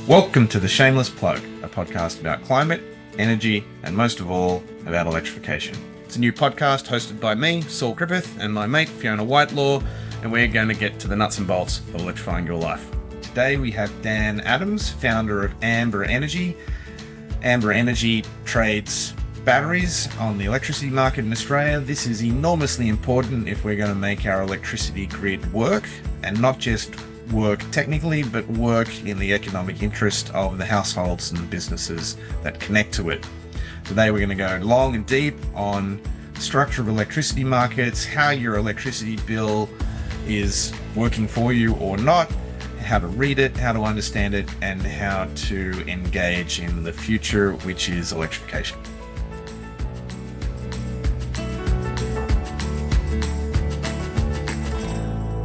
Welcome to the Shameless Plug, a podcast about climate, energy, and most of all, about electrification. It's a new podcast hosted by me, Saul Griffith, and my mate, Fiona Whitelaw, and we're going to get to the nuts and bolts of electrifying your life. Today we have Dan Adams, founder of Amber Energy. Amber Energy trades batteries on the electricity market in Australia. This is enormously important if we're going to make our electricity grid work, and not just work technically, but work in the economic interest of the households and businesses that connect to it. Today we're going to go long and deep on the structure of electricity markets, how your electricity bill is working for you or not, how to read it, how to understand it, and how to engage in the future, which is electrification.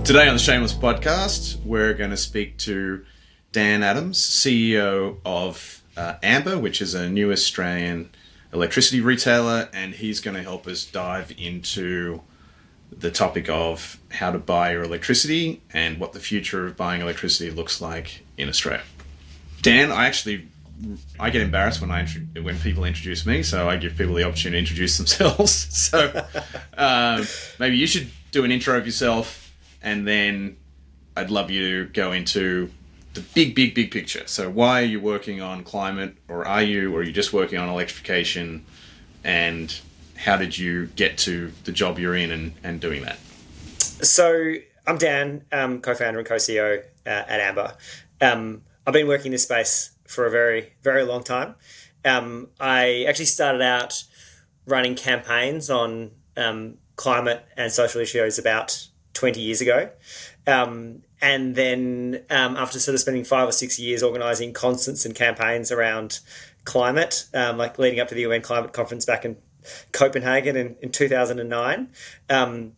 Today on the Shameless podcast, we're going to speak to Dan Adams, CEO of Amber, which is a new Australian electricity retailer, and he's going to help us dive into the topic of how to buy your electricity and what the future of buying electricity looks like in Australia. Dan, I get embarrassed when people introduce me, so I give people the opportunity to introduce themselves. So maybe you should do an intro of yourself, and then I'd love you to go into the big picture. So why are you working on climate, or are you just working on electrification, and how did you get to the job you're in and doing that? So I'm Dan, co-founder and co-CEO at Amber. I've been working in this space for a very, very long time. I actually started out running campaigns on climate and social issues about 20 years ago. And then after sort of spending 5 or 6 years organising concerts and campaigns around climate, like leading up to the UN climate conference back in Copenhagen in 2009, came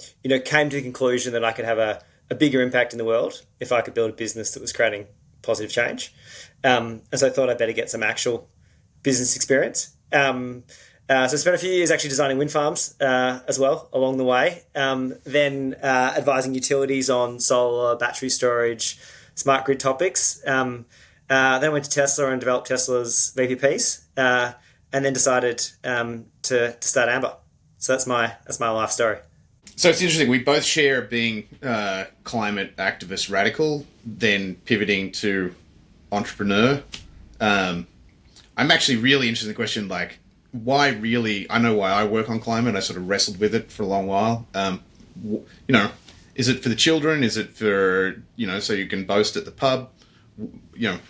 to the conclusion that I could have a bigger impact in the world if I could build a business that was creating positive change. And so I thought I'd better get some actual business experience. So I spent a few years actually designing wind farms as well along the way, then advising utilities on solar, battery storage, smart grid topics. Then went to Tesla and developed Tesla's VPPs, and then decided to start Amber. So that's my life story. So it's interesting, we both share being climate activist radical, then pivoting to entrepreneur. I'm actually really interested in the question, like, why really? I know why I work on climate. I sort of wrestled with it for a long while. Is it for the children? Is it for, so you can boast at the pub?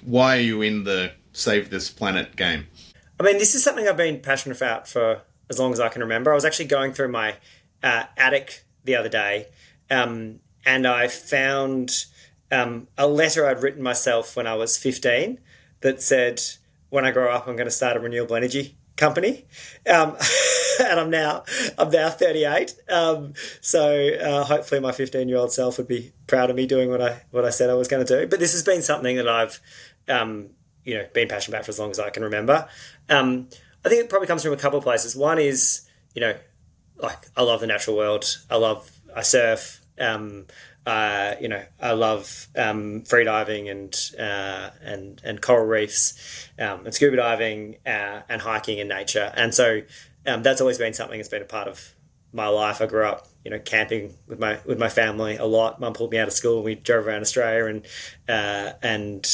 Why are you in the save this planet game? I mean, this is something I've been passionate about for as long as I can remember. I was actually going through my attic the other day, and I found a letter I'd written myself when I was 15 that said, when I grow up, I'm going to start a renewable energy company. And I'm now 38. So hopefully my 15-year-old self would be proud of me doing what I said I was going to do. But this has been something that I've been passionate about for as long as I can remember. I think it probably comes from a couple of places. One is, I love the natural world. I surf. I love freediving and coral reefs, and scuba diving, and hiking in nature. And so that's always been something that's been a part of my life. I grew up, camping with my family a lot. Mum pulled me out of school and we drove around Australia and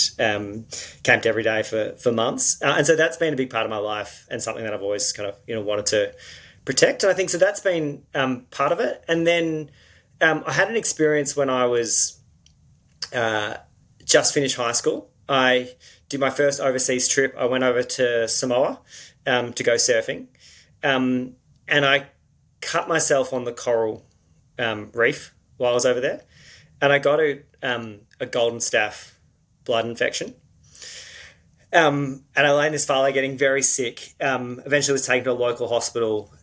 camped every day for months. And so that's been a big part of my life and something that I've always kind of wanted to protect. And I think so that's been part of it. And then I had an experience when I was just finished high school. I did my first overseas trip. I went over to Samoa to go surfing, and I cut myself on the coral reef while I was over there, and I got a golden staph blood infection. And I lay in this valley getting very sick. Eventually was taken to a local hospital.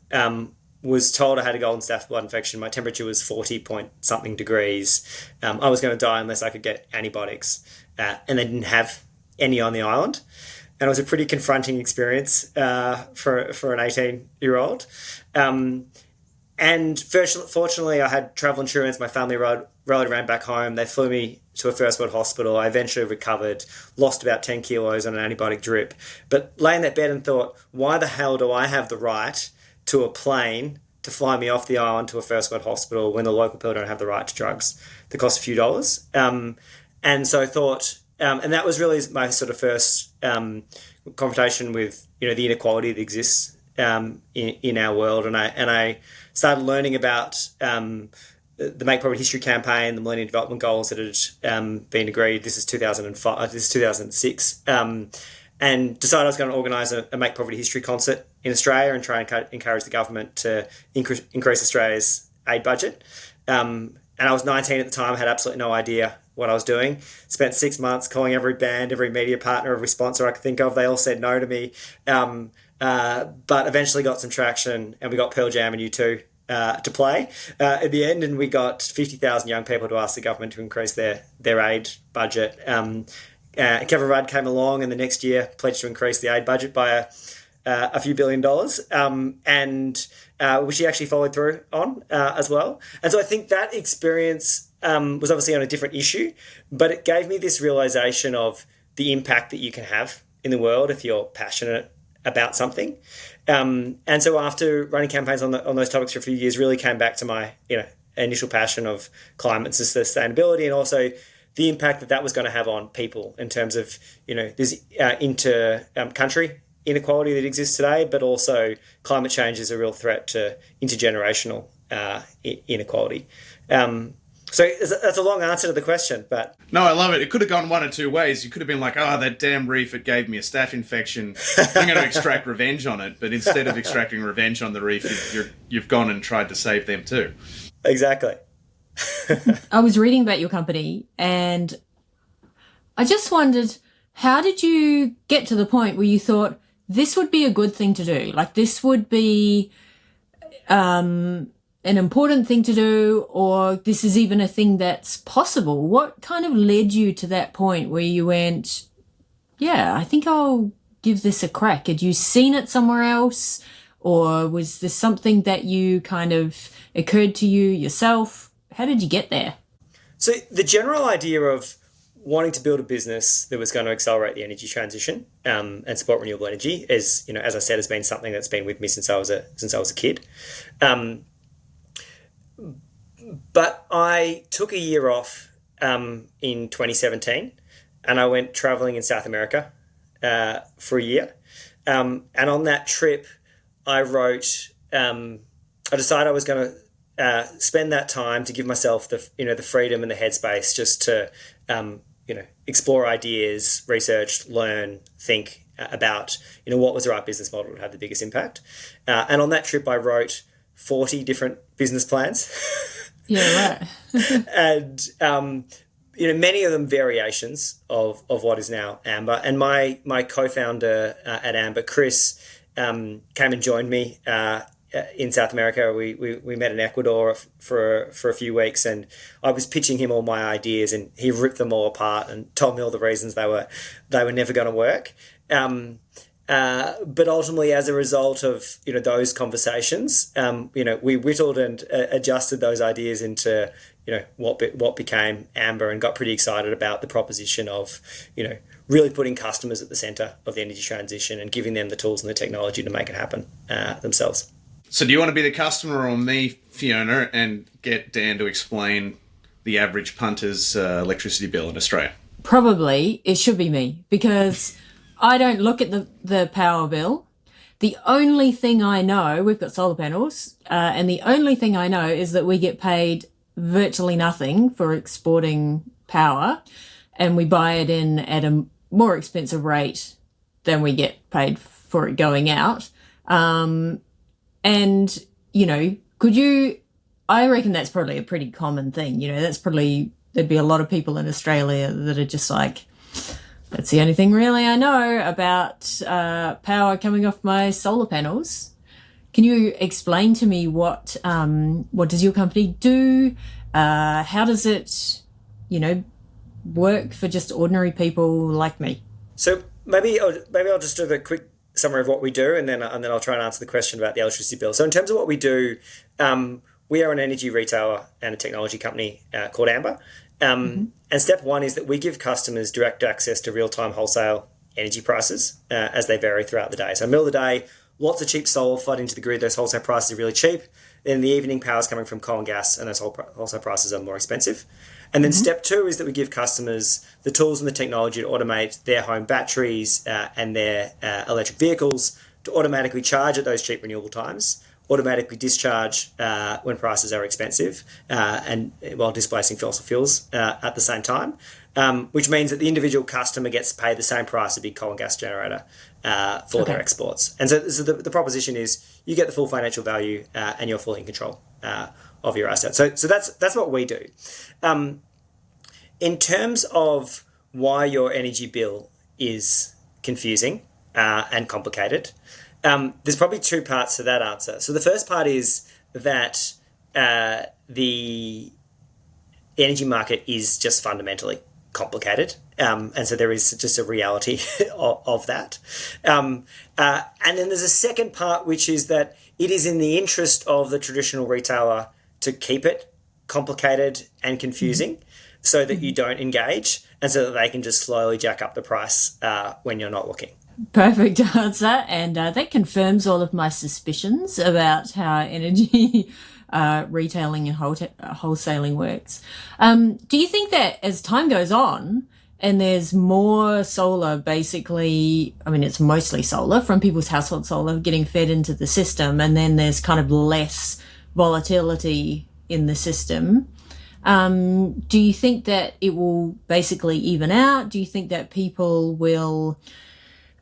Was told I had a golden staph blood infection. My temperature was 40 point something degrees. I was going to die unless I could get antibiotics. And they didn't have any on the island. And it was a pretty confronting experience for an 18-year-old. And fortunately, I had travel insurance. My family rode around back home. They flew me to a first world hospital. I eventually recovered, lost about 10 kilos on an antibiotic drip, but lay in that bed and thought, why the hell do I have the right to a plane to fly me off the island to a first world hospital when the local people don't have the right to drugs that cost a few dollars? And so I thought, and that was really my sort of first confrontation with, the inequality that exists in our world. And I started learning about the Make Profit History campaign, the Millennium Development Goals that had been agreed. This is 2005. This is 2006. And decided I was going to organise a Make Poverty History concert in Australia and try and encourage the government to increase Australia's aid budget. And I was 19 at the time, had absolutely no idea what I was doing. Spent 6 months calling every band, every media partner, every sponsor I could think of. They all said no to me. But eventually got some traction, and we got Pearl Jam and U2 to play at the end, and we got 50,000 young people to ask the government to increase their aid budget. Kevin Rudd came along, and the next year pledged to increase the aid budget by a few $1 billion, and which he actually followed through on as well. And so I think that experience was obviously on a different issue, but it gave me this realization of the impact that you can have in the world if you're passionate about something. And so after running campaigns on those topics for a few years, really came back to my initial passion of climate and sustainability, and also the impact that was going to have on people in terms of this inter-country inequality that exists today, but also climate change is a real threat to intergenerational inequality. So that's a long answer to the question, but... No, I love it. It could have gone one or two ways. You could have been like, that damn reef, it gave me a staph infection. I'm going to extract revenge on it. But instead of extracting revenge on the reef, you've gone and tried to save them too. Exactly. I was reading about your company, and I just wondered, how did you get to the point where you thought this would be a good thing to do? Like, this would be... an important thing to do, or this is even a thing that's possible? What kind of led you to that point where you went, yeah, I think I'll give this a crack? Had you seen it somewhere else, or was this something that you kind of occurred to you yourself? How did you get there? So the general idea of wanting to build a business that was going to accelerate the energy transition and support renewable energy is, as I said, has been something that's been with me since I was a kid. But I took a year off in 2017, and I went traveling in South America for a year. And on that trip, I decided I was going to spend that time to give myself the freedom and the headspace just to explore ideas, research, learn, think about what was the right business model to have the biggest impact. And on that trip, I wrote 40 different business plans. Yeah, right. And many of them variations of what is now Amber. And my co-founder at Amber, Chris, came and joined me in South America. We met in Ecuador for a few weeks, and I was pitching him all my ideas, and he ripped them all apart and told me all the reasons they were never going to work. But ultimately, as a result of those conversations, we whittled and adjusted those ideas into what became Amber, and got pretty excited about the proposition of really putting customers at the centre of the energy transition and giving them the tools and the technology to make it happen themselves. So do you want to be the customer or me, Fiona, and get Dan to explain the average punter's electricity bill in Australia? Probably it should be me, because I don't look at the power bill. The only thing I know, we've got solar panels, and the only thing I know is that we get paid virtually nothing for exporting power, and we buy it in at a more expensive rate than we get paid for it going out. And, I reckon that's probably a pretty common thing. There'd be a lot of people in Australia that are just like, that's the only thing really I know about power coming off my solar panels. Can you explain to me what does your company do? How does it, work for just ordinary people like me? So maybe I'll just do the quick summary of what we do, and then I'll try and answer the question about the electricity bill. So in terms of what we do, we are an energy retailer and a technology company called Amber. And step one is that we give customers direct access to real-time wholesale energy prices as they vary throughout the day. So middle of the day, lots of cheap solar flood into the grid. Those wholesale prices are really cheap. Then in the evening, power is coming from coal and gas, and those wholesale prices are more expensive. And then step two is that we give customers the tools and the technology to automate their home batteries and their electric vehicles to automatically charge at those cheap renewable times, automatically discharge when prices are expensive, and while displacing fossil fuels at the same time, which means that the individual customer gets paid the same price a big coal and gas generator for their exports. And so the proposition is you get the full financial value and you're fully in control of your assets. So that's what we do. In terms of why your energy bill is confusing and complicated, there's probably two parts to that answer. So the first part is that the energy market is just fundamentally complicated. And so there is just a reality of that. And then there's a second part, which is that it is in the interest of the traditional retailer to keep it complicated and confusing so that you don't engage and so that they can just slowly jack up the price when you're not looking. Perfect answer. And that confirms all of my suspicions about how energy retailing and wholesaling works. Do you think that as time goes on and there's more solar, basically, I mean, it's mostly solar from people's household solar getting fed into the system, and then there's kind of less volatility in the system, do you think that it will basically even out? Do you think that people will,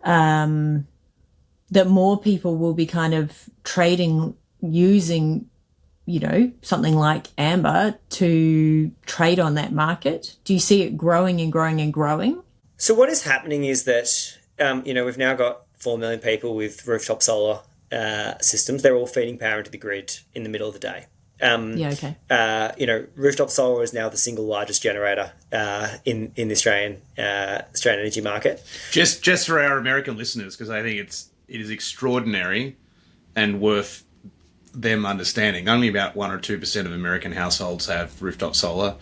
that more people will be kind of trading using, you know, something like Amber to trade on that market? Do you see it growing and growing and growing? So what is happening is that, we've now got 4 million people with rooftop solar systems. They're all feeding power into the grid in the middle of the day. Rooftop solar is now the single largest generator in the Australian energy market. Just for our American listeners, because I think it is extraordinary and worth them understanding. Only about 1 or 2% of American households have rooftop solar.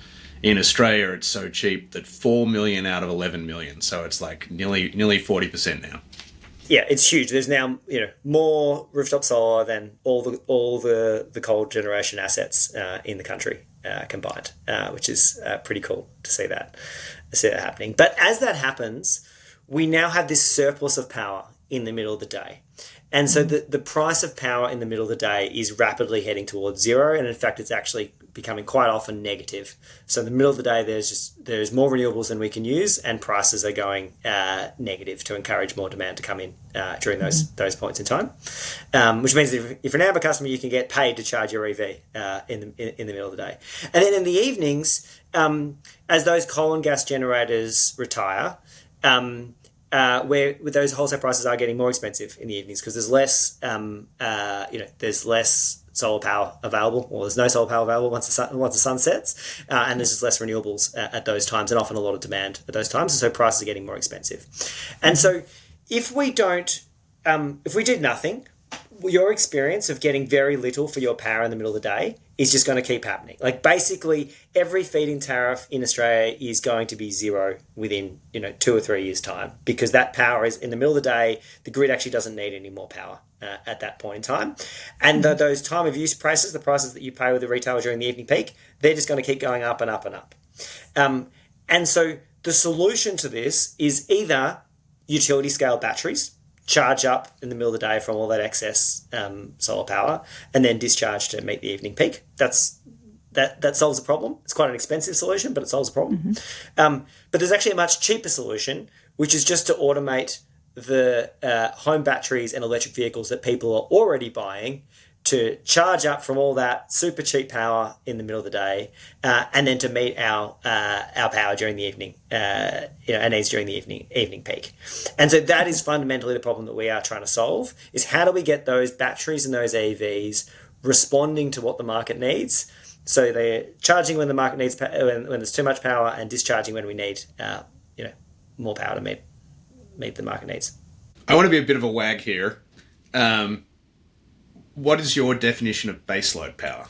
In Australia, it's so cheap that 4 million out of 11 million. So it's like nearly 40% now. Yeah, it's huge. There's now more rooftop solar than all the coal generation assets in the country combined, which is pretty cool to see that happening. But as that happens, we now have this surplus of power in the middle of the day. And so the price of power in the middle of the day is rapidly heading towards zero. And in fact, it's actually becoming quite often negative. So in the middle of the day, there's more renewables than we can use, and prices are going negative to encourage more demand to come in during those points in time. Which means that if you're an Amber customer, you can get paid to charge your EV in the middle of the day. And then in the evenings, as those coal and gas generators retire, where with those wholesale prices are getting more expensive in the evenings because there's less, there's less solar power available, or there's no solar power available once the sun sets, and there's just less renewables at those times, and often a lot of demand at those times, and so prices are getting more expensive. And so, if we did nothing, your experience of getting very little for your power in the middle of the day is just going to keep happening. Like basically every feed-in tariff in Australia is going to be zero within 2 or 3 years' time, because that power is in the middle of the day. The grid actually doesn't need any more power at that point in time, and those time of use prices, the prices that you pay with the retailer during the evening peak, they're just going to keep going up and up and up. And so the solution to this is either utility scale batteries, charge up in the middle of the day from all that excess solar power, and then discharge to meet the evening peak. That solves the problem. It's quite an expensive solution, but it solves the problem. But there's actually a much cheaper solution, which is just to automate the home batteries and electric vehicles that people are already buying to charge up from all that super cheap power in the middle of the day, and then to meet our power during the evening, our needs during the evening peak. And so that is fundamentally the problem that we are trying to solve: is how do we get those batteries and those EVs responding to what the market needs, so they're charging when the market needs when there's too much power, and discharging when we need more power to meet the market needs. I want to be a bit of a wag here. What is your definition of baseload power?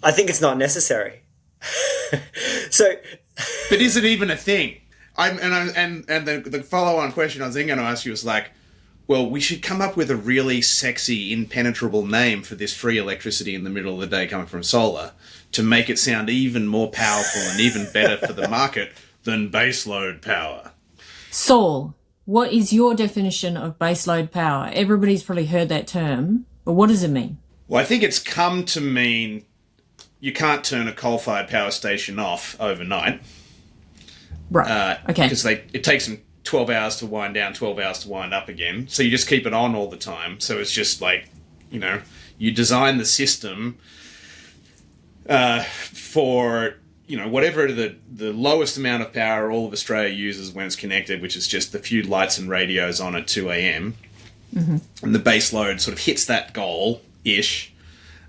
I think it's not necessary. So But is it even a thing? The follow-on question I was then going to ask you was like, well, we should come up with a really sexy, impenetrable name for this free electricity in the middle of the day coming from solar to make it sound even more powerful and even better for the market than baseload power. Saul, what is your definition of baseload power? Everybody's probably heard that term, but what does it mean? Well, I think it's come to mean you can't turn a coal-fired power station off overnight. Right. Okay. Because it takes them 12 hours to wind down, 12 hours to wind up again. So you just keep it on all the time. So it's just like, you design the system for, whatever the lowest amount of power all of Australia uses when it's connected, which is just the few lights and radios on at 2 a.m. Mm-hmm. And the base load sort of hits that goal-ish.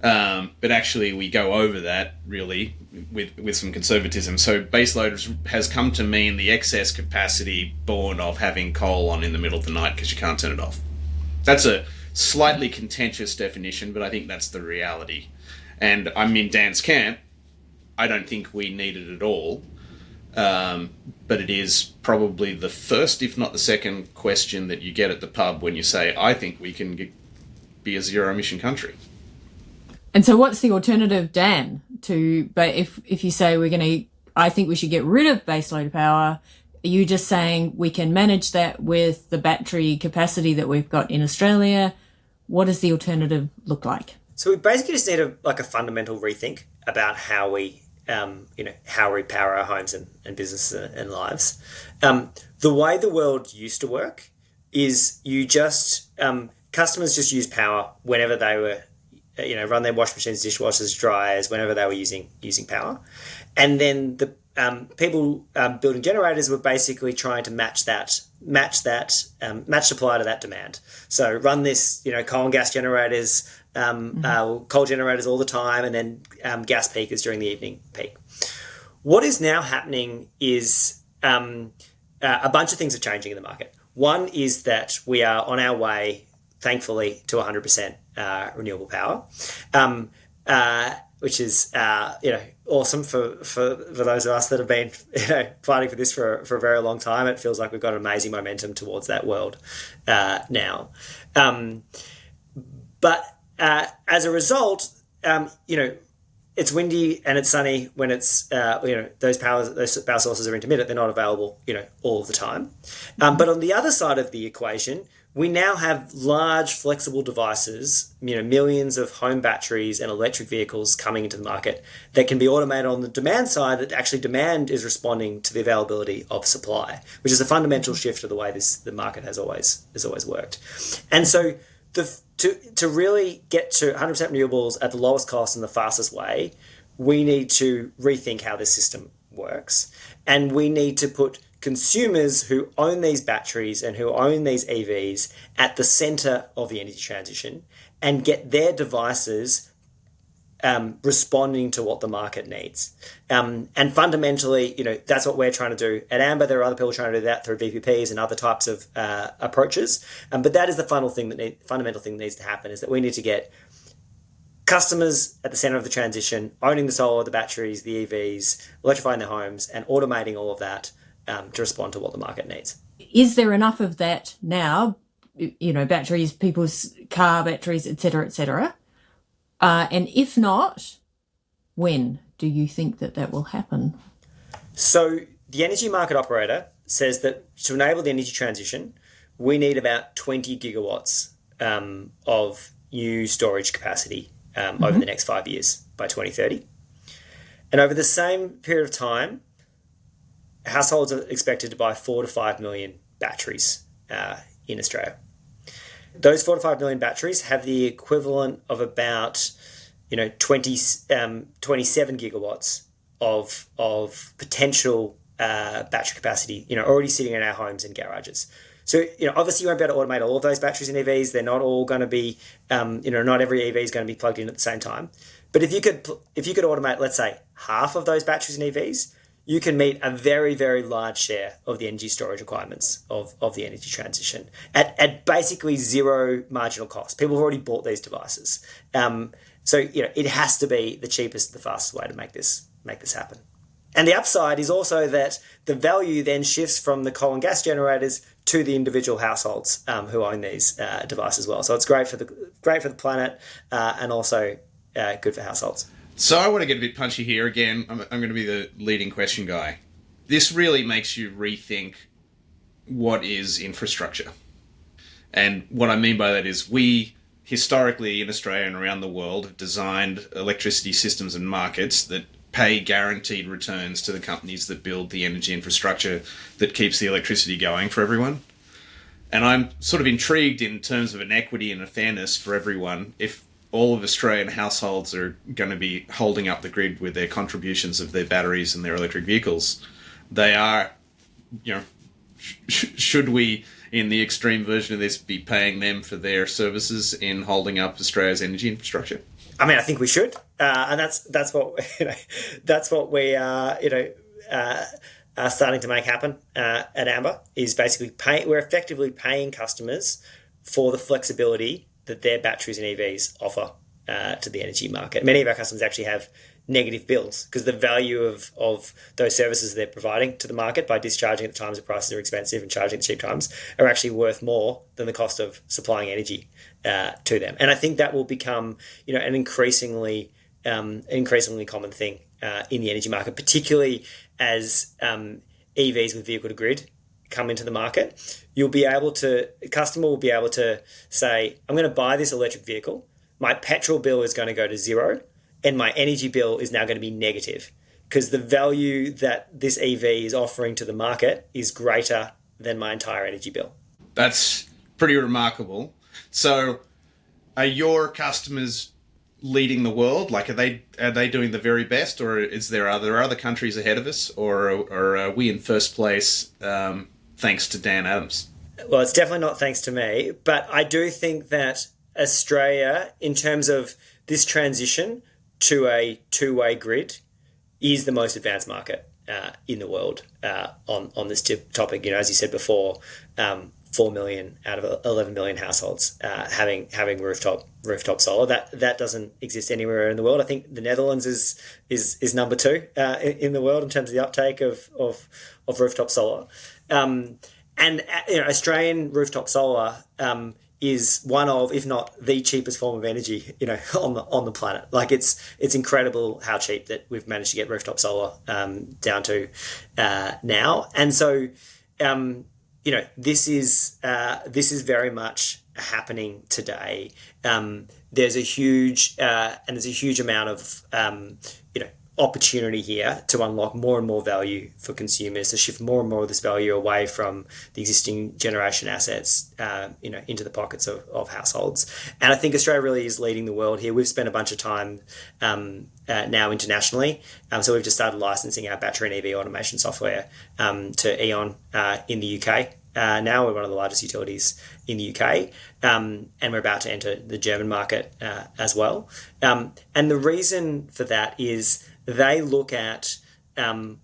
But actually we go over that, really, with some conservatism. So baseload has come to mean the excess capacity born of having coal on in the middle of the night because you can't turn it off. That's a slightly contentious definition, but I think that's the reality. And I'm in Dan's camp. I don't think we need it at all. But it is probably the first, if not the second, question that you get at the pub when you say, I think we can be a zero-emission country. And so what's the alternative, Dan, but if you say I think we should get rid of baseload power, are you just saying we can manage that with the battery capacity that we've got in Australia? What does the alternative look like? So we basically just need a fundamental rethink about how we power our homes and businesses and lives. The way the world used to work is customers just use power whenever they were run their washing machines, dishwashers, dryers, whenever they were using power. And then the people building generators were basically trying to match supply to that demand. So run this, coal and gas generators, coal generators all the time, and then gas peakers during the evening peak. What is now happening is a bunch of things are changing in the market. One is that we are on our way, thankfully, to 100% renewable power, which is awesome for those of us that have been fighting for this for a very long time. It feels like we've got amazing momentum towards that world now. But as a result, it's windy and it's sunny when it's those power sources are intermittent. They're not available all of the time. But on the other side of the equation, we now have large flexible devices, millions of home batteries and electric vehicles coming into the market that can be automated on the demand side, that actually demand is responding to the availability of supply, which is a fundamental shift to the way the market has always worked. And so to really get to 100% renewables at the lowest cost and the fastest way, we need to rethink how this system works. And we need to put consumers who own these batteries and who own these EVs at the center of the energy transition and get their devices responding to what the market needs. And fundamentally, that's what we're trying to do at Amber. There are other people trying to do that through VPPs and other types of approaches. But that is the fundamental thing that needs to happen, is that we need to get customers at the center of the transition, owning the solar, the batteries, the EVs, electrifying their homes, and automating all of that to respond to what the market needs. Is there enough of that now? Batteries, people's car batteries, et cetera, and if not, when do you think that will happen? So the energy market operator says that to enable the energy transition, we need about 20 gigawatts of new storage capacity over the next 5 years by 2030. And over the same period of time, households are expected to buy 4 to 5 million batteries in Australia. Those 4 to 5 million batteries have the equivalent of about 27 gigawatts of potential battery capacity already sitting in our homes and garages. So obviously you won't be able to automate all of those batteries and EVs. They're not all going to be not every EV is going to be plugged in at the same time. But if you could automate, let's say, half of those batteries and EVs, you can meet a very, very large share of the energy storage requirements of the energy transition at basically zero marginal cost. People have already bought these devices. So it has to be the cheapest, the fastest way to make this happen. And the upside is also that the value then shifts from the coal and gas generators to the individual households who own these devices as well. So it's great for the planet and also good for households. So I want to get a bit punchy here again. I'm going to be the leading question guy. This really makes you rethink what is infrastructure. And what I mean by that is we historically in Australia and around the world have designed electricity systems and markets that pay guaranteed returns to the companies that build the energy infrastructure that keeps the electricity going for everyone. And I'm sort of intrigued in terms of an equity and a fairness for everyone if all of Australian households are going to be holding up the grid with their contributions of their batteries and their electric vehicles. They are, should we, in the extreme version of this, be paying them for their services in holding up Australia's energy infrastructure? I mean, I think we should, and that's what we are starting to make happen at Amber. Is basically we're effectively paying customers for the flexibility that their batteries and EVs offer to the energy market. Many of our customers actually have negative bills because the value of those services they're providing to the market by discharging at the times the prices are expensive and charging at cheap times are actually worth more than the cost of supplying energy to them. And I think that will become an increasingly common thing in the energy market, particularly as EVs with vehicle to grid come into the market. A customer will be able to say, I'm going to buy this electric vehicle. My petrol bill is going to go to zero and my energy bill is now going to be negative because the value that this EV is offering to the market is greater than my entire energy bill. That's pretty remarkable. So are your customers leading the world? Like, are they doing the very best, or are there other countries ahead of us, or are we in first place thanks to Dan Adams? Well, it's definitely not thanks to me, but I do think that Australia, in terms of this transition to a two-way grid, is the most advanced market in the world on this topic. As you said before, 4 million out of 11 million households having rooftop solar. That doesn't exist anywhere in the world. I think the Netherlands is number 2 in the world in terms of the uptake of rooftop solar. And Australian rooftop solar is one of, if not the cheapest form of energy, on the planet. Like it's incredible how cheap that we've managed to get rooftop solar down to now. And so, this is very much happening today. There's a huge amount of opportunity here to unlock more and more value for consumers, to shift more and more of this value away from the existing generation assets, into the pockets of households. And I think Australia really is leading the world here. We've spent a bunch of time now internationally. So we've just started licensing our battery and EV automation software to E.ON in the UK. Now we're one of the largest utilities in the UK, and we're about to enter the German market as well. And the reason for that is they look at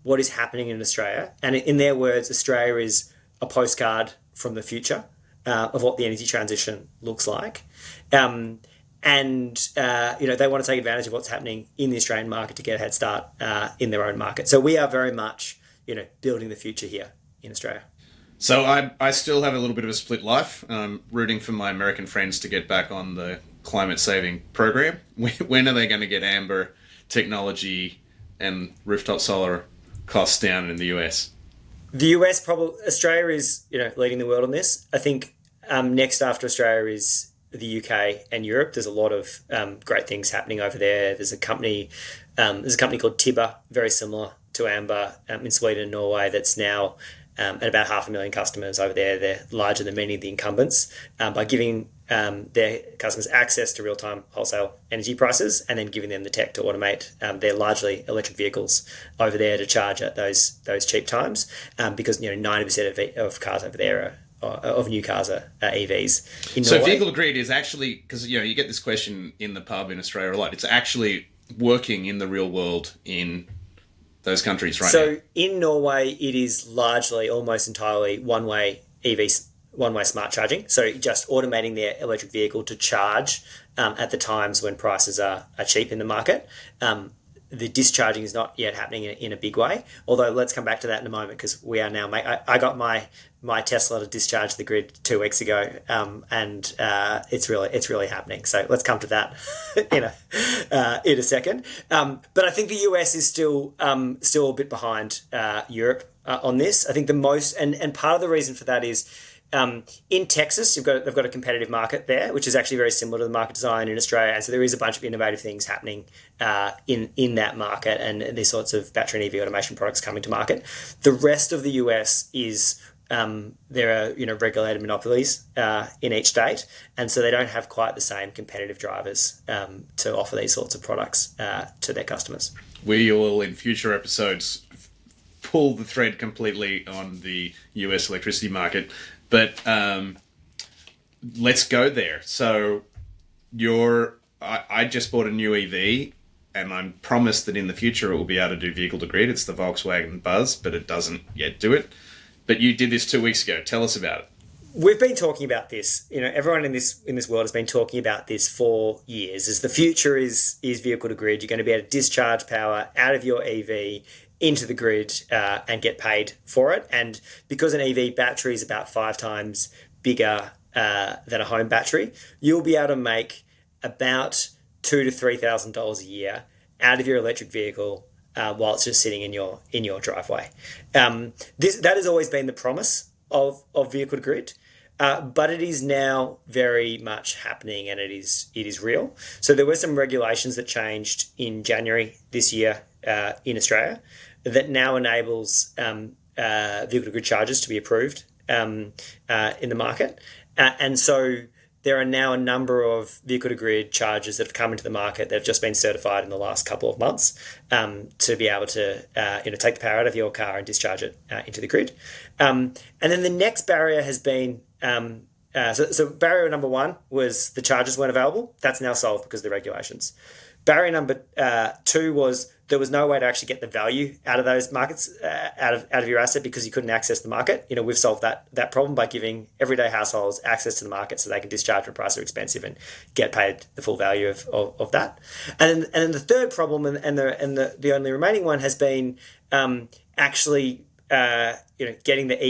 what is happening in Australia, and in their words, Australia is a postcard from the future of what the energy transition looks like. They want to take advantage of what's happening in the Australian market to get a head start in their own market. So we are very much, building the future here in Australia. So I still have a little bit of a split life. I'm rooting for my American friends to get back on the climate saving program. When are they going to get Amber technology and rooftop solar costs down in the US? The US, Australia is leading the world on this. I think next after Australia is the UK and Europe. There's a lot of great things happening over there. There's a company called Tibber, very similar to Amber, in Sweden and Norway, that's now at about 500,000 customers over there. They're larger than many of the incumbents by giving their customers access to real-time wholesale energy prices and then giving them the tech to automate their largely electric vehicles over there to charge at those cheap times, because 90% of cars over there of new cars are EVs in Norway. So vehicle to grid is actually, because you get this question in the pub in Australia a lot, it's actually working in the real world in those countries right now. So in Norway, it is largely, almost entirely, one-way smart charging. So just automating their electric vehicle to charge at the times when prices are cheap in the market. the discharging is not yet happening in a big way. Although let's come back to that in a moment, because we are now. I got my Tesla to discharge the grid 2 weeks ago, and it's really happening. So let's come to that in a second. But I think the US is still a bit behind Europe on this. I think the most and part of the reason for that is. In Texas, they've got a competitive market there, which is actually very similar to the market design in Australia, and so there is a bunch of innovative things happening in that market, and these sorts of battery and EV automation products coming to market. The rest of the US is there are regulated monopolies in each state, and so they don't have quite the same competitive drivers to offer these sorts of products to their customers. We will in future episodes pull the thread completely on the US electricity market. But let's go there. So I just bought a new EV, and I'm promised that in the future it will be able to do vehicle to grid. It's the Volkswagen Buzz, but it doesn't yet do it. But you did this 2 weeks ago. Tell us about it. We've been talking about this. Everyone in this world has been talking about this for years. As the future is vehicle to grid, you're going to be able to discharge power out of your EV into the grid and get paid for it. And because an EV battery is about 5 times bigger than a home battery, you'll be able to make about $2,000 to $3,000 a year out of your electric vehicle while it's just sitting in your driveway. That has always been the promise of vehicle to grid. But it is now very much happening, and it is real. So there were some regulations that changed in January this year in Australia that now enables vehicle to grid chargers to be approved in the market. And so there are now a number of vehicle to grid chargers that have come into the market that have just been certified in the last couple of months to be able to take the power out of your car and discharge it into the grid. And then the next barrier has been so barrier number 1 was the chargers weren't available. That's now solved because of the regulations. Barrier number 2 was there was no way to actually get the value out of those markets, out of your asset, because you couldn't access the market. We've solved that problem by giving everyday households access to the market so they can discharge for a price they're expensive and get paid the full value of that. And then the third problem and the only remaining one has been actually getting the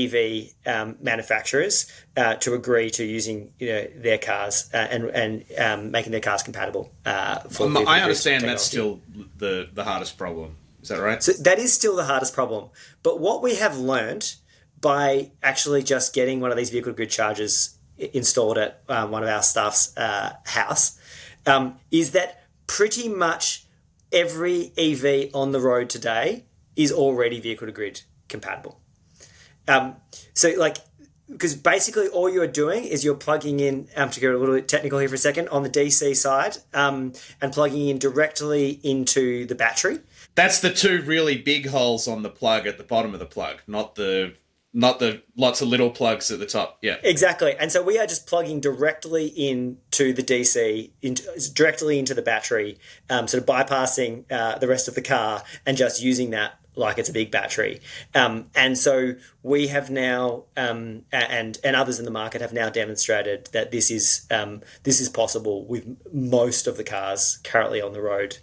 EV manufacturers to agree to using their cars and making their cars compatible. I understand that's still the hardest problem. Is that right? So that is still the hardest problem. But what we have learned by actually just getting one of these vehicle grid chargers installed at one of our staff's house is that pretty much every EV on the road today is already vehicle to grid compatible. Because basically all you're doing is you're plugging in, to get a little bit technical here for a second, on the DC side and plugging in directly into the battery. That's the 2 really big holes on the plug at the bottom of the plug, not the lots of little plugs at the top. Yeah, exactly. And so we are just plugging directly into the DC, directly into the battery, sort of bypassing the rest of the car and just using that like it's a big battery. And so we have now, and others in the market have now demonstrated that this is possible with most of the cars currently on the road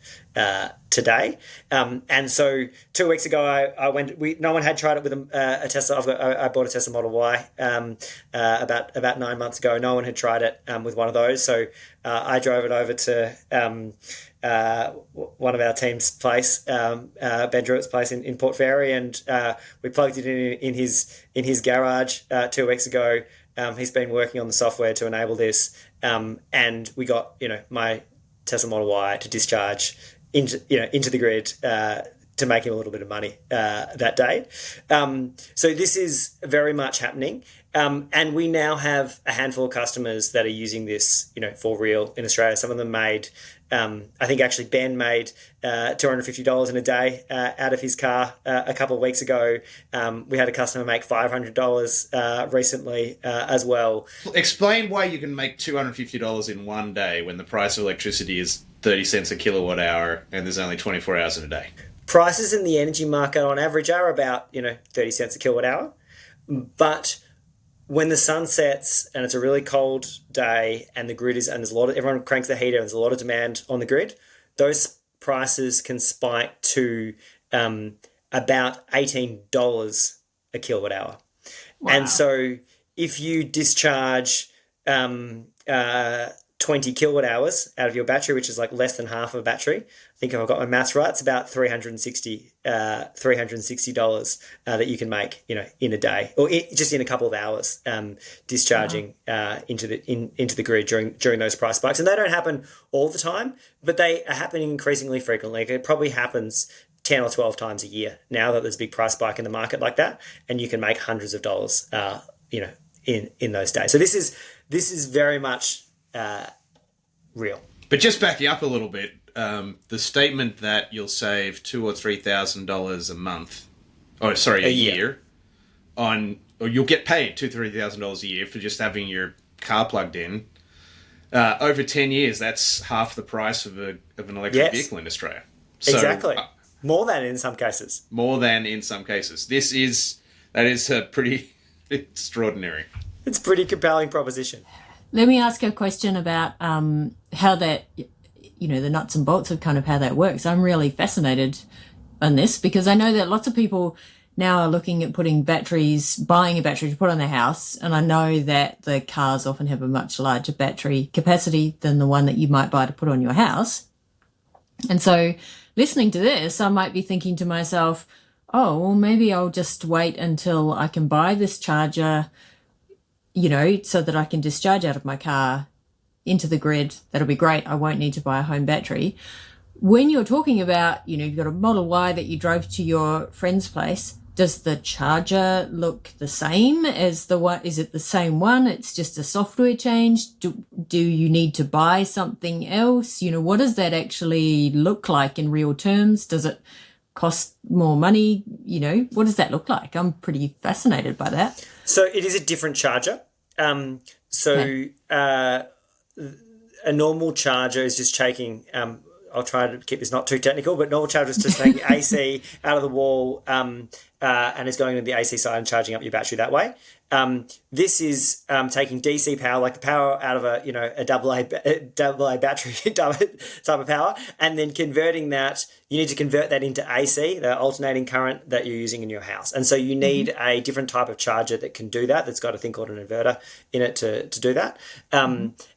today. And so 2 weeks ago, I went. No one had tried it with a Tesla. I bought a Tesla Model Y about 9 months ago. No one had tried it with one of those. So I drove it over to one of our team's place, Ben Druitt's place in Port Fairy, and we plugged it in his garage 2 weeks ago. He's been working on the software to enable this, and we got my Tesla Model Y to discharge into the grid to make him a little bit of money that day. So this is very much happening. And we now have a handful of customers that are using this, for real in Australia. Some of them made, I think actually Ben made $250 in a day out of his car a couple of weeks ago. We had a customer make $500 recently as well. Explain why you can make $250 in one day when the price of electricity is 30 cents a kilowatt hour and there's only 24 hours in a day. Prices in the energy market on average are about 30 cents a kilowatt hour, but when the sun sets and it's a really cold day and the grid is, and there's everyone cranks the heater and there's a lot of demand on the grid, those prices can spike to about $18 a kilowatt hour. Wow. And so if you discharge 20 kilowatt hours out of your battery, which is like less than half of a battery, I think if I've got my maths right, it's about $360 that you can make, in a day, or just in a couple of hours, discharging into the grid during those price spikes. And they don't happen all the time, but they are happening increasingly frequently. It probably happens 10 or 12 times a year now that there's a big price spike in the market like that, and you can make hundreds of dollars, in those days. So this is very much real. But just backing up a little bit, the statement that you'll save $2,000 or $3,000 a month, a year, or you'll get paid $2,000 or $3,000 a year for just having your car plugged in. Over 10 years, that's half the price of an electric vehicle in Australia. So, exactly. More than in some cases. That is a pretty extraordinary. It's a pretty compelling proposition. Let me ask a question about how that, the nuts and bolts of kind of how that works. I'm really fascinated on this because I know that lots of people now are looking at buying a battery to put on their house. And I know that the cars often have a much larger battery capacity than the one that you might buy to put on your house. And so listening to this, I might be thinking to myself, oh, well, maybe I'll just wait until I can buy this charger, so that I can discharge out of my car into the grid. That'll be great. I won't need to buy a home battery. When you're talking about, you've got a Model Y that you drove to your friend's place, does the charger look the same as the one? Is it the same one? It's just a software change? Do you need to buy something else? What does that actually look like in real terms? Does it cost more money? What does that look like? I'm pretty fascinated by that. So it is a different charger. A normal charger is just taking, I'll try to keep this not too technical, but normal charger is just taking AC out of the wall and is going to the AC side and charging up your battery that way. This is taking DC power, like the power out of a AA battery type of power, and then converting that. You need to convert that into AC, the alternating current that you're using in your house. And so you need a different type of charger that can do that. That's got a thing called an inverter in it to do that.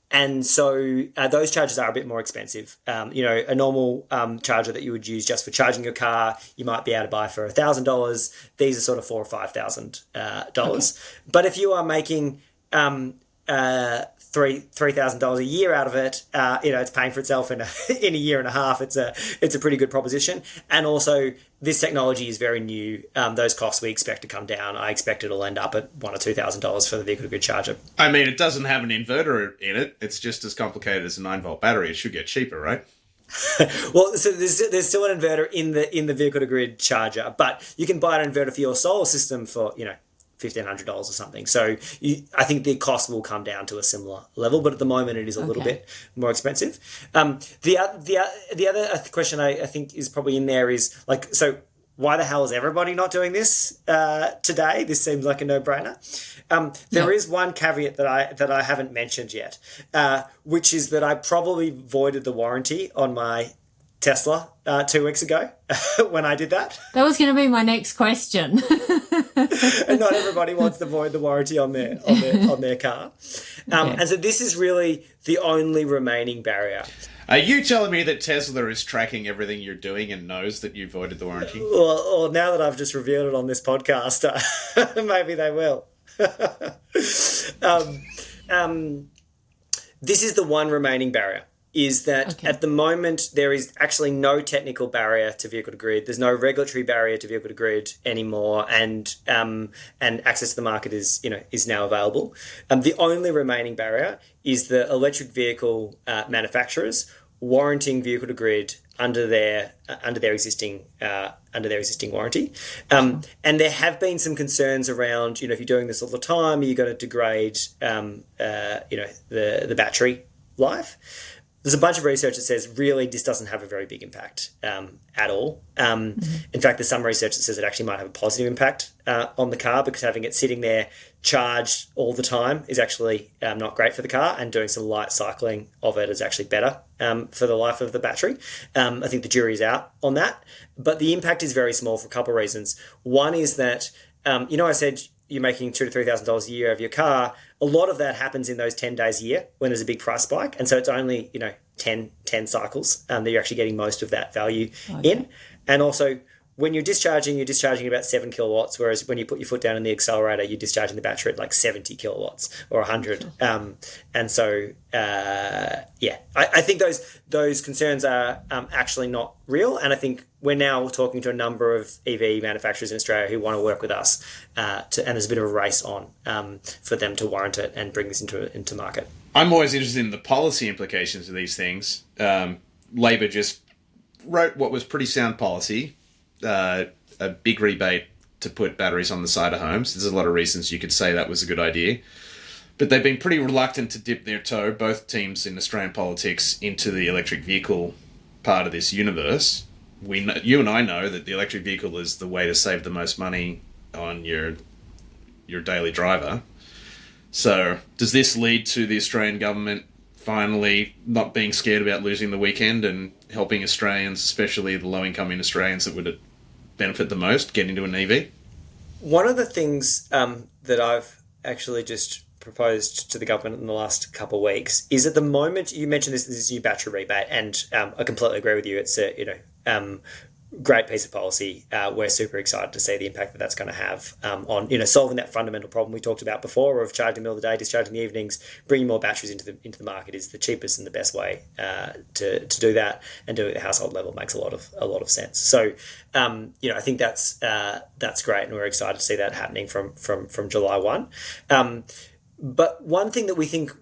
And so those chargers are a bit more expensive. A normal charger that you would use just for charging your car, you might be able to buy for $1,000. These are sort of $4,000 or $5,000. But if you are making $3,000 a year out of it, it's paying for itself in a year and a half. It's a pretty good proposition. And also, this technology is very new. Those costs we expect to come down. I expect it'll end up at $1,000 or $2,000 for the vehicle to grid charger. I mean, it doesn't have an inverter in it. It's just as complicated as a 9-volt battery. It should get cheaper, right? Well, so there's still an inverter in the vehicle to grid charger, but you can buy an inverter for your solar system for $1,500 or something. So I think the cost will come down to a similar level, but at the moment it is a little bit more expensive. The other question I think is probably in there is so why the hell is everybody not doing this today? This seems like a no-brainer. There is one caveat that I haven't mentioned yet, which is that I probably voided the warranty on my Tesla 2 weeks ago when I did that. That was going to be my next question. And not everybody wants to void the warranty on their car. And so this is really the only remaining barrier. Are you telling me that Tesla is tracking everything you're doing and knows that you voided the warranty? Well, now that I've just revealed it on this podcast, maybe they will. This is the one remaining barrier, is that at the moment there is actually no technical barrier to vehicle to grid. There's no regulatory barrier to vehicle to grid anymore, and access to the market is now available. The only remaining barrier is the electric vehicle manufacturers warranting vehicle to grid under their existing warranty. And there have been some concerns around, if you're doing this all the time, are you going to degrade the battery life? There's a bunch of research that says really this doesn't have a very big impact at all. In fact, there's some research that says it actually might have a positive impact on the car, because having it sitting there charged all the time is actually not great for the car, and doing some light cycling of it is actually better for the life of the battery. I think the jury is out on that, but the impact is very small for a couple of reasons. One is that, I said you're making $2,000 to $3,000 a year of your car. A lot of that happens in those 10 days a year when there's a big price spike. And so it's only, 10 cycles that you're actually getting most of that value in. And also, when you're discharging about 7 kilowatts, whereas when you put your foot down in the accelerator, you're discharging the battery at like 70 kilowatts or 100. And so, I think those concerns are actually not real. And I think we're now talking to a number of EV manufacturers in Australia who want to work with us, and there's a bit of a race on for them to warrant it and bring this into market. I'm always interested in the policy implications of these things. Labor just wrote what was pretty sound policy, a big rebate to put batteries on the side of homes. There's a lot of reasons you could say that was a good idea. But they've been pretty reluctant to dip their toe, both teams in Australian politics, into the electric vehicle part of this universe. You and I know that the electric vehicle is the way to save the most money on your daily driver. So does this lead to the Australian government finally not being scared about losing the weekend and helping Australians, especially the low-income Australians that would benefit the most, get into an EV? One of the things that I've actually just proposed to the government in the last couple of weeks is, at the moment, you mentioned this new battery rebate, and I completely agree with you. It's a great piece of policy. We're super excited to see the impact that that's going to have on solving that fundamental problem we talked about before of charging in the middle of the day, discharging in the evenings. Bringing more batteries into the market is the cheapest and the best way to do that, and doing it at the household level makes a lot of sense. So I think that's great, and we're excited to see that happening from July 1. But one thing that we think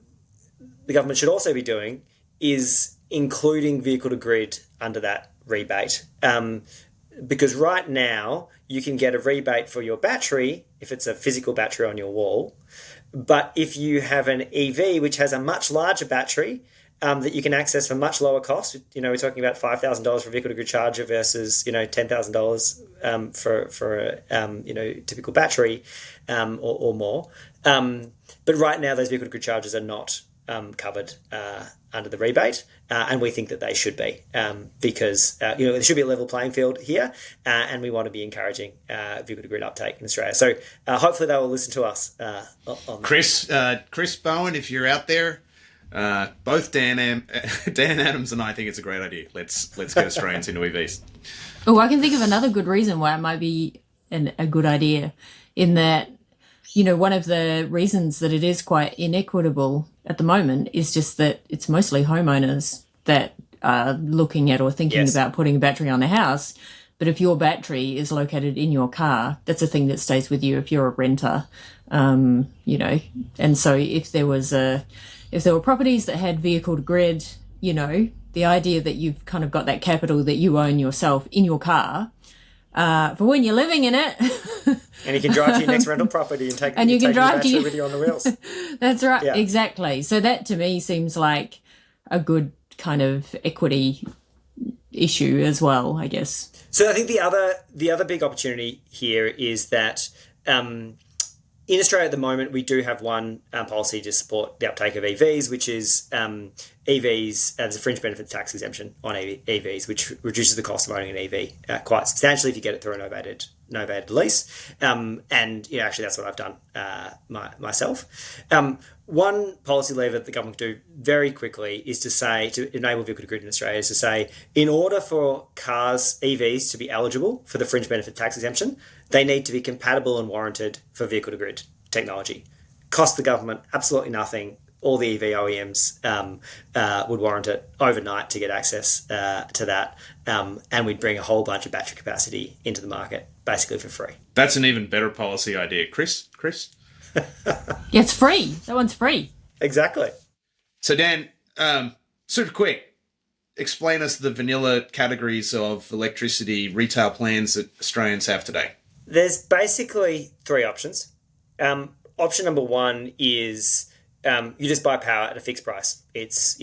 the government should also be doing is including vehicle to grid under that rebate, because right now you can get a rebate for your battery if it's a physical battery on your wall, but if you have an EV which has a much larger battery that you can access for much lower cost, we're talking about $5,000 for a vehicle to grid charger versus $10,000 for a typical battery or more. But right now those vehicle to grid chargers are not covered under the rebate, and we think that they should be, because there should be a level playing field here, and we want to be encouraging vehicle to grid uptake in Australia. So hopefully they will listen to us on Chris Bowen, if you're out there, both Dan Adams and I think it's a great idea. Let's get Australians into EVs. Oh, I can think of another good reason why it might be a good idea, in that one of the reasons that it is quite inequitable at the moment is just that it's mostly homeowners that are looking at or thinking about putting a battery on a house. But if your battery is located in your car, that's a thing that stays with you if you're a renter, And so if there were properties that had vehicle to grid, the idea that you've kind of got that capital that you own yourself in your car, for when you're living in it. And you can drive to your next rental property and take your battery with you on the wheels. That's right, yeah. Exactly. So that to me seems like a good kind of equity issue as well, I guess. So I think the other big opportunity here is that in Australia at the moment, we do have one policy to support the uptake of EVs, which is EVs, there's a fringe benefit tax exemption on EVs, which reduces the cost of owning an EV quite substantially if you get it through a novated lease. And actually that's what I've done myself. One policy lever that the government can do very quickly is to enable vehicle to grid in Australia, is to say, in order for cars, EVs, to be eligible for the fringe benefit tax exemption, they need to be compatible and warranted for vehicle to grid technology. Cost the government absolutely nothing. All the EV OEMs would warrant it overnight to get access to that, and we'd bring a whole bunch of battery capacity into the market, basically for free. That's an even better policy idea. Chris? Yeah, it's free. That one's free. Exactly. So Dan, super quick, explain us the vanilla categories of electricity retail plans that Australians have today. There's basically three options. Option number one is you just buy power at a fixed price. It's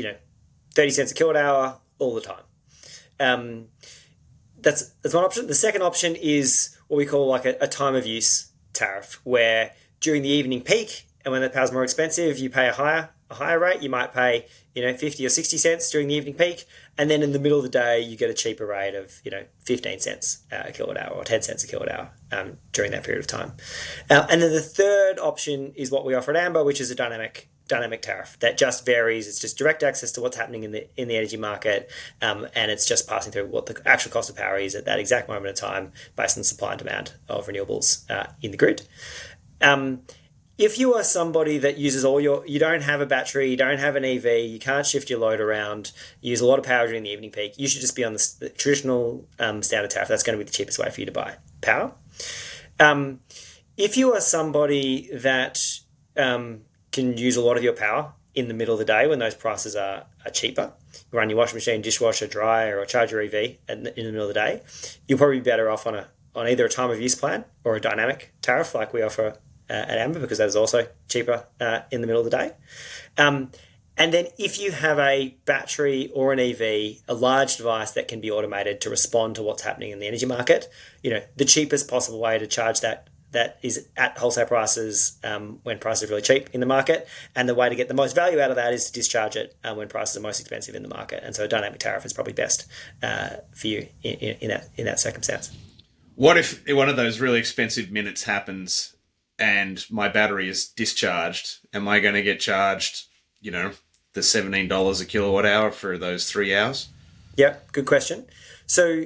30 cents a kilowatt hour all the time. That's one option. The second option is what we call like a time of use tariff, where during the evening peak, and when the power's more expensive, you pay a higher rate. You might pay 50 or 60 cents during the evening peak, and then in the middle of the day you get a cheaper rate of 15 cents a kilowatt hour or 10 cents a kilowatt hour during that period of time. And then the third option is what we offer at Amber, which is a dynamic tariff that just varies. It's just direct access to what's happening in the energy market, and it's just passing through what the actual cost of power is at that exact moment in time based on supply and demand of renewables in the grid. If you are somebody that uses you don't have a battery, you don't have an EV, you can't shift your load around, you use a lot of power during the evening peak, you should just be on the traditional standard tariff. That's going to be the cheapest way for you to buy power. If you are somebody that can use a lot of your power in the middle of the day when those prices are cheaper, you run your washing machine, dishwasher, dryer, or charge your EV in the middle of the day, you'll probably be better off on either a time of use plan or a dynamic tariff like we offer at Amber, because that is also cheaper in the middle of the day. And then if you have a battery or an EV, a large device that can be automated to respond to what's happening in the energy market, the cheapest possible way to charge that is at wholesale prices when prices are really cheap in the market. And the way to get the most value out of that is to discharge it when prices are most expensive in the market. And so a dynamic tariff is probably best for you in that circumstance. What if one of those really expensive minutes happens and my battery is discharged? Am I going to get charged, the $17 a kilowatt hour for those 3 hours? Yeah, good question. So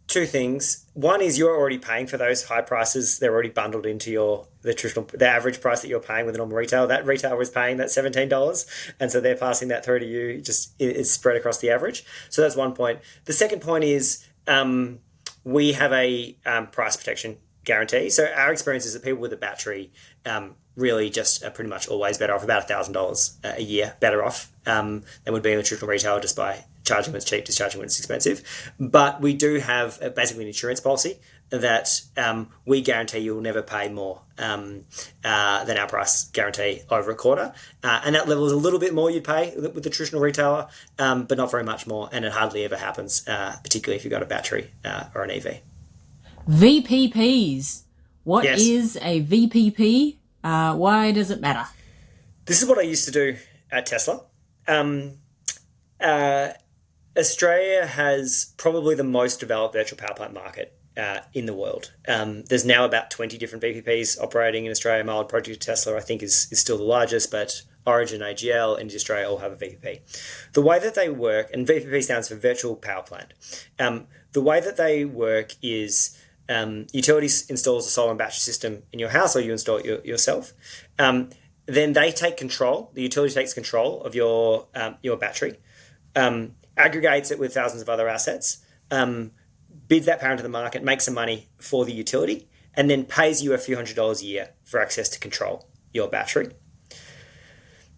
two things. One is you're already paying for those high prices. They're already bundled into the average price that you're paying with a normal retailer. That retailer is paying that $17, and so they're passing that through to you. Just it's spread across the average. So that's one point. The second point is we have a price protection guarantee. So our experience is that people with a battery really just are pretty much always better off, about $1,000 a year better off than would be in the traditional retailer just by charging when it's cheap, discharging when it's expensive. But we do have basically an insurance policy that we guarantee you'll never pay more than our price guarantee over a quarter. And that level is a little bit more you'd pay with the traditional retailer, but not very much more. And it hardly ever happens, particularly if you've got a battery or an EV. VPPs. What Yes. is a VPP? Why does it matter? This is what I used to do at Tesla. Australia has probably the most developed virtual power plant market in the world. There's now about 20 different VPPs operating in Australia. My old project Tesla, I think, is still the largest, but Origin, AGL, Energy Australia all have a VPP. The way that they work, and VPP stands for Virtual Power Plant. The way that they work is utilities installs a solar and battery system in your house, or you install it yourself. Then they take control. The utility takes control of your battery, aggregates it with thousands of other assets, bids that power into the market, makes some money for the utility, and then pays you a few $100s a year for access to control your battery.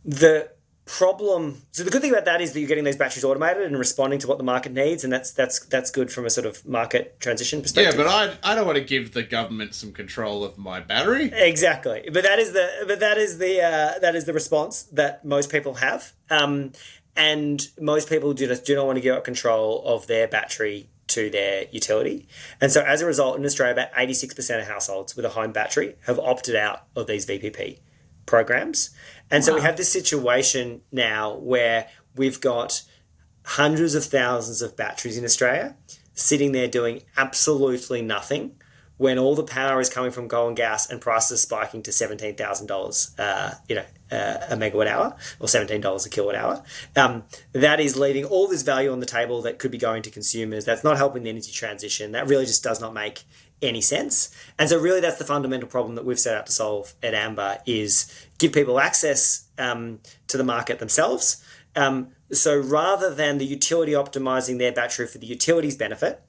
The good thing about that is that you're getting these batteries automated and responding to what the market needs, and that's good from a sort of market transition perspective. Yeah, but I don't want to give the government some control of my battery. Exactly, but that is the response that most people have, and most people do not want to give up control of their battery to their utility. And so as a result, in Australia, about 86% of households with a home battery have opted out of these VPP programs. And so we have this situation now where we've got hundreds of thousands of batteries in Australia sitting there doing absolutely nothing when all the power is coming from coal and gas and prices spiking to $17,000 a megawatt hour, or $17 a kilowatt hour. That is leaving all this value on the table that could be going to consumers. That's not helping the energy transition. That really just does not make any sense. And so really that's the fundamental problem that we've set out to solve at Amber, is give people access to the market themselves. So rather than the utility optimizing their battery for the utility's benefit,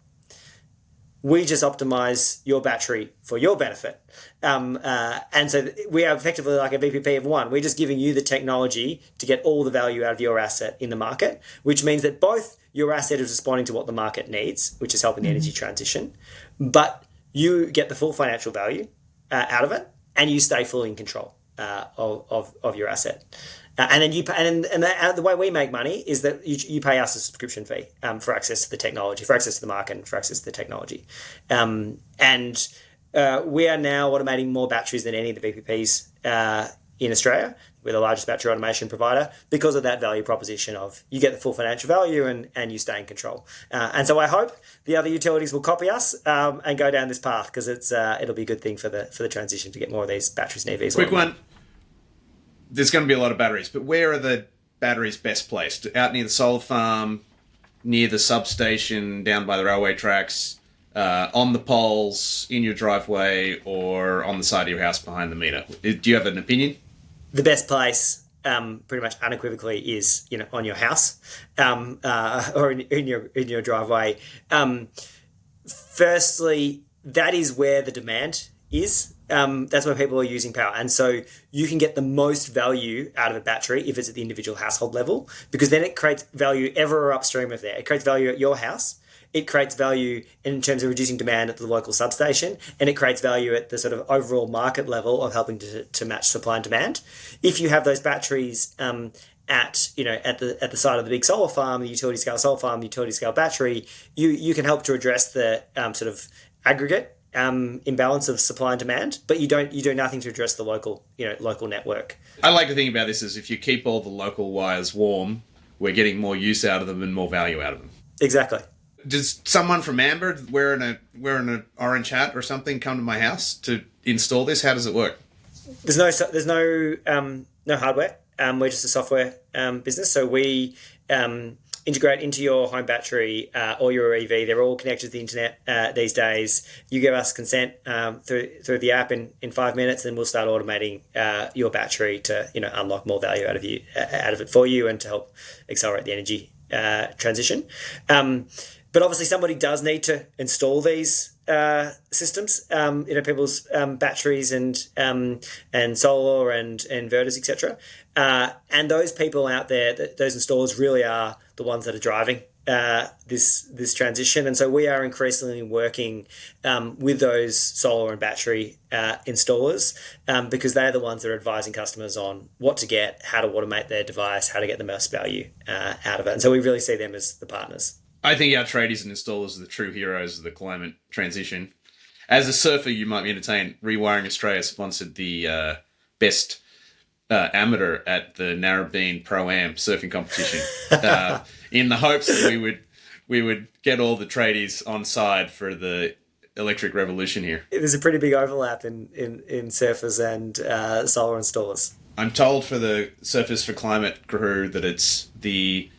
we just optimize your battery for your benefit. And so we are effectively like a VPP of one. We're just giving you the technology to get all the value out of your asset in the market, which means that both your asset is responding to what the market needs, which is helping the energy transition, but you get the full financial value out of it, and you stay fully in control of your asset. And then the way we make money is that you pay us a subscription fee for access to the technology, for access to the market, and for access to the technology. And we are now automating more batteries than any of the VPPs in Australia. We're the largest battery automation provider because of that value proposition of you get the full financial value and you stay in control. And so I hope the other utilities will copy us and go down this path, because it'll be a good thing for the transition to get more of these batteries and EVs. Quick one. There's going to be a lot of batteries, but where are the batteries best placed? Out near the solar farm, near the substation, down by the railway tracks, on the poles, in your driveway, or on the side of your house behind the meter? Do you have an opinion? The best place, pretty much unequivocally, is on your house or in your driveway. Firstly, that is where the demand is. That's where people are using power, and so you can get the most value out of a battery if it's at the individual household level, because then it creates value ever upstream of there. It creates value at your house. It creates value in terms of reducing demand at the local substation, and it creates value at the sort of overall market level of helping to match supply and demand. If you have those batteries at the side of the big solar farm, the utility scale solar farm, the utility scale battery, you can help to address the sort of aggregate imbalance of supply and demand, but you do nothing to address the local network. I like to think about this as if you keep all the local wires warm, we're getting more use out of them and more value out of them. Exactly. Does someone from Amber wearing an orange hat or something come to my house to install this? How does it work? There's no hardware. We're just a software business, so we integrate into your home battery or your EV. They're all connected to the internet these days. You give us consent through the app in 5 minutes, and we'll start automating your battery to unlock more value out of it for you, and to help accelerate the energy transition. But obviously, somebody does need to install these systems. People's batteries and solar and inverters, etc. And those people out there, those installers, really are the ones that are driving this transition. And so we are increasingly working with those solar and battery installers because they're the ones that are advising customers on what to get, how to automate their device, how to get the most value out of it. And so we really see them as the partners. I think our tradies and installers are the true heroes of the climate transition. As a surfer, you might be entertained. Rewiring Australia sponsored the best amateur at the Narrabeen Pro-Am surfing competition in the hopes that we would get all the tradies on side for the electric revolution here. There's a pretty big overlap in surfers and solar installers. I'm told for the Surfers for Climate crew that it's the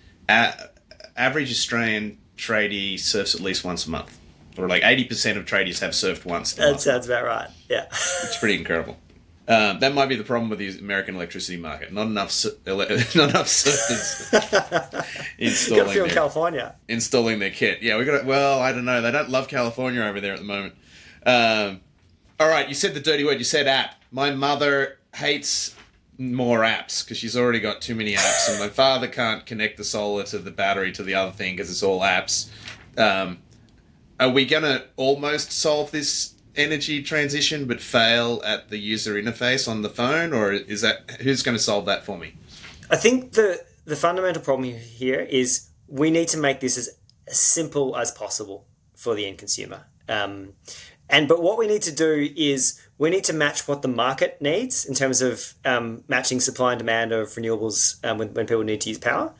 average Australian tradie surfs at least once a month. Or like 80% of tradies have surfed once. That sounds about right, yeah. It's pretty incredible. That might be the problem with the American electricity market. Not enough surfers installing their kit. Yeah, I don't know. They don't love California over there at the moment. All right, you said the dirty word. You said app. My mother hates more apps because she's already got too many apps, and my father can't connect the solar to the battery to the other thing because it's all apps. Are we going to almost solve this energy transition but fail at the user interface on the phone, or is that who's going to solve that for me? I think the fundamental problem here is we need to make this as simple as possible for the end consumer. But what we need to do is we need to match what the market needs in terms of matching supply and demand of renewables when people need to use power.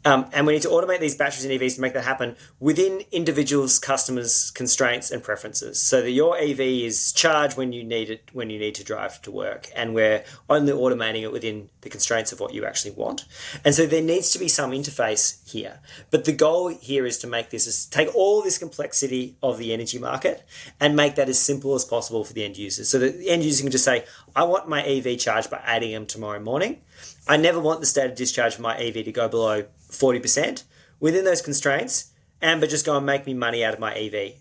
And we need to automate these batteries and EVs to make that happen within individuals' customers' constraints and preferences, so that your EV is charged when you need it, when you need to drive to work, and we're only automating it within the constraints of what you actually want. And so there needs to be some interface here. But the goal here is to make this, is take all this complexity of the energy market and make that as simple as possible for the end users, so that the end user can just say, I want my EV charged by 8 a.m. tomorrow morning. I never want the state of discharge of my EV to go below 40%. Within those constraints, Amber, just go and make me money out of my EV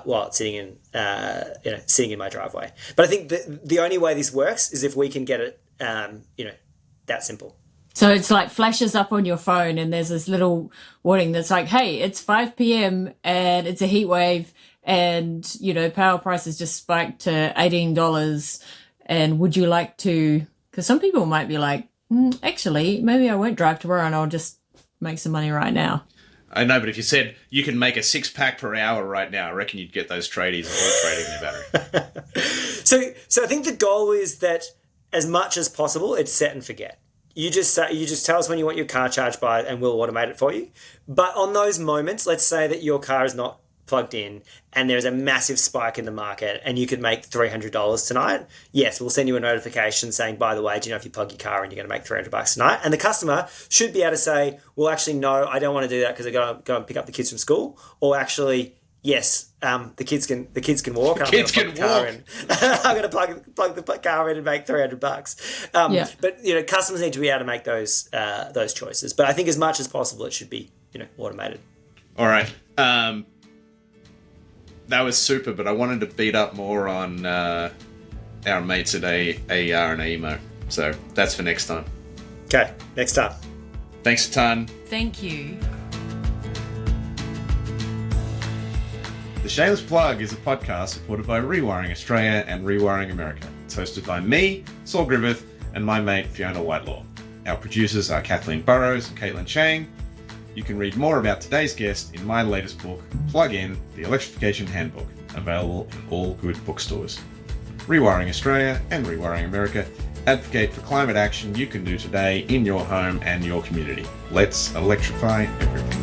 while it's sitting in my driveway. But I think the only way this works is if we can get it, that simple. So it's like flashes up on your phone and there's this little warning that's like, hey, it's 5 p.m. and it's a heat wave and, power prices just spiked to $18. And would you like to, because some people might be like, actually, maybe I won't drive tomorrow and I'll just make some money right now. I know, but if you said you can make a 6-pack per hour right now, I reckon you'd get those tradies all trading their battery. So I think the goal is that as much as possible, it's set and forget. You just tell us when you want your car charged by, and we'll automate it for you. But on those moments, let's say that your car is not plugged in and there's a massive spike in the market and you could make $300 tonight. Yes, we'll send you a notification saying, by the way, do you know if you plug your car in, you're going to make $300 tonight? And the customer should be able to say, well, actually, no, I don't want to do that because I got to go and pick up the kids from school. Or actually, yes, the kids can walk. I'm going to plug the car in and make $300. But customers need to be able to make those choices. But I think as much as possible, it should be automated. All right. That was super, but I wanted to beat up more on our mates at AER and AEMO. So that's for next time. Okay, next time. Thanks a ton. Thank you. The Shameless Plug is a podcast supported by Rewiring Australia and Rewiring America. It's hosted by me, Saul Griffith, and my mate Fiona Whitelaw. Our producers are Kathleen Burrows and Caitlin Chang. You can read more about today's guest in my latest book, Plug In, The Electrification Handbook, available in all good bookstores. Rewiring Australia and Rewiring America advocate for climate action you can do today in your home and your community. Let's electrify everything.